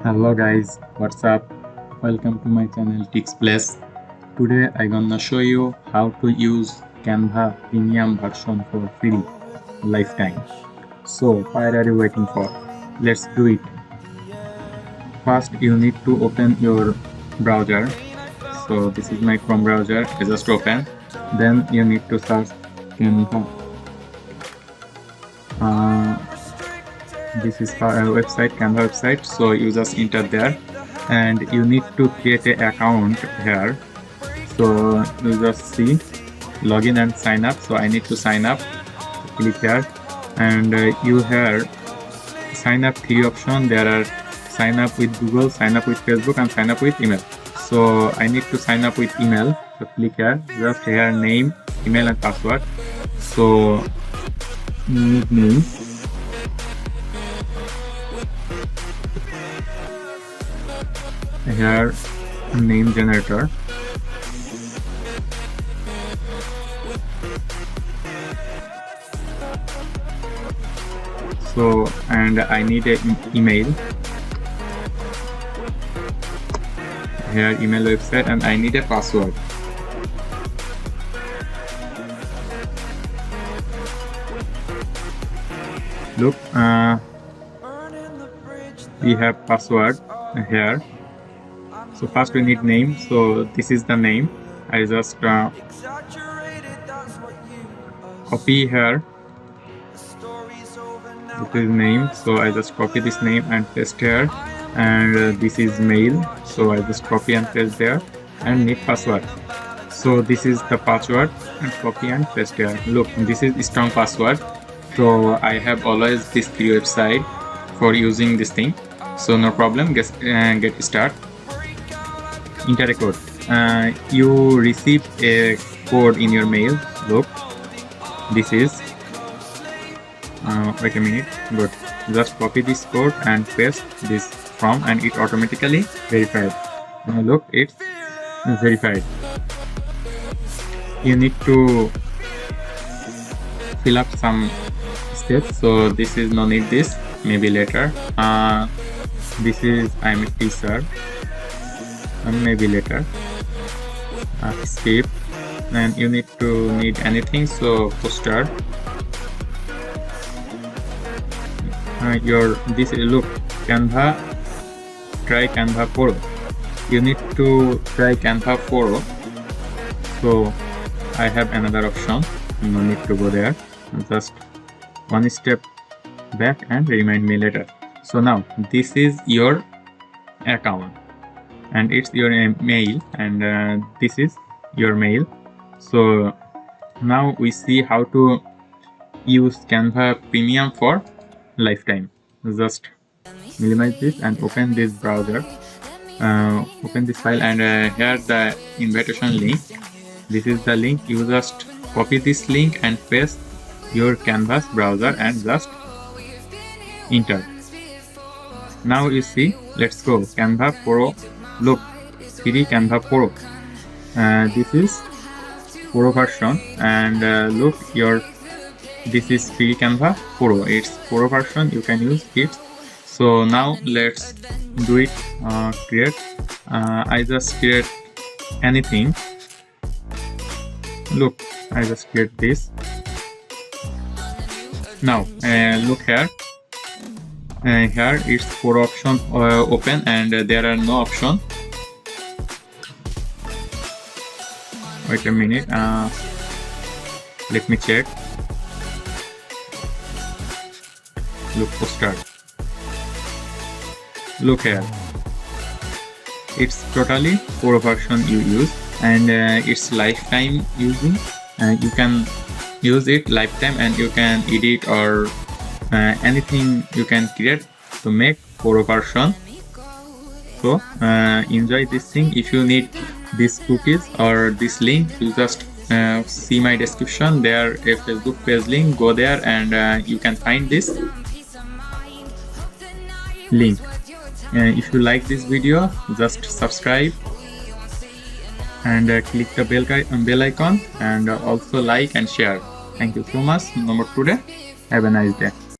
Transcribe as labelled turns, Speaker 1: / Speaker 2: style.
Speaker 1: Hello guys, what's up? Welcome to my channel Tips Place. Today I gonna show you how to use Canva premium version for free lifetime. So what are you waiting for? Let's do it. First you need to open your browser. So this is my Chrome browser. I just open. Then you need to search Canva. This is our website, Canva website. So you just enter there and you need to create an account here. So you just see login and sign up. So I need to sign up. Click here and you have sign up 3 options. There are sign up with Google, sign up with Facebook and sign up with email. So I need to sign up with email. So click here, just here name, email and password. So name. Here name generator. So and I need an email. Here email website and I need a password. Look, we have password here. So first we need name. So this is the name. I just copy here. This is name. So I just copy this name and paste here. And this is mail. So I just copy and paste there. And need password. So this is the password and copy and paste here. Look, this is strong password. So I have always this free website for using this thing. So no problem. Get start. Enter a code. You receive a code in your mail. Look, this is wait a minute. Good. Just copy this code and paste this from and it automatically verified. Look, it's verified. You need to fill up some steps. So this is no need this, maybe later. This is I'm a teacher. Maybe later. Skip. And you need to need anything. So poster. This look Canva. Try Canva Pro. You need to try Canva Pro. So I have another option. No need to go there. Just one step back and remind me later. So now this is your account and it's your mail and this is your mail. So now we see how to use Canva Premium for lifetime. Just minimize this and open this browser. Open this file and here the invitation link. This is the link. You just copy this link and paste your Canvas browser and just enter. Now you see, let's go Canva Pro. Look, free Canva Pro. This is Pro version and look this is free Canva Pro. It's Pro version, you can use it. So now let's do it. Create. I just create anything. Look, I just create this. Now look here. Here it's 4 option open and there are no option. Wait a minute. Let me check. Look, poster. Look here. It's totally 4 version you use and it's lifetime using. You can use it lifetime and you can edit or anything you can create to make 4 version. So enjoy this thing. If you need these cookies or this link, you just see my description. There a Facebook page link. Go there and you can find this link. If you like this video, just subscribe and click the bell icon and also like and share. Thank you so much. No more today. Have a nice day.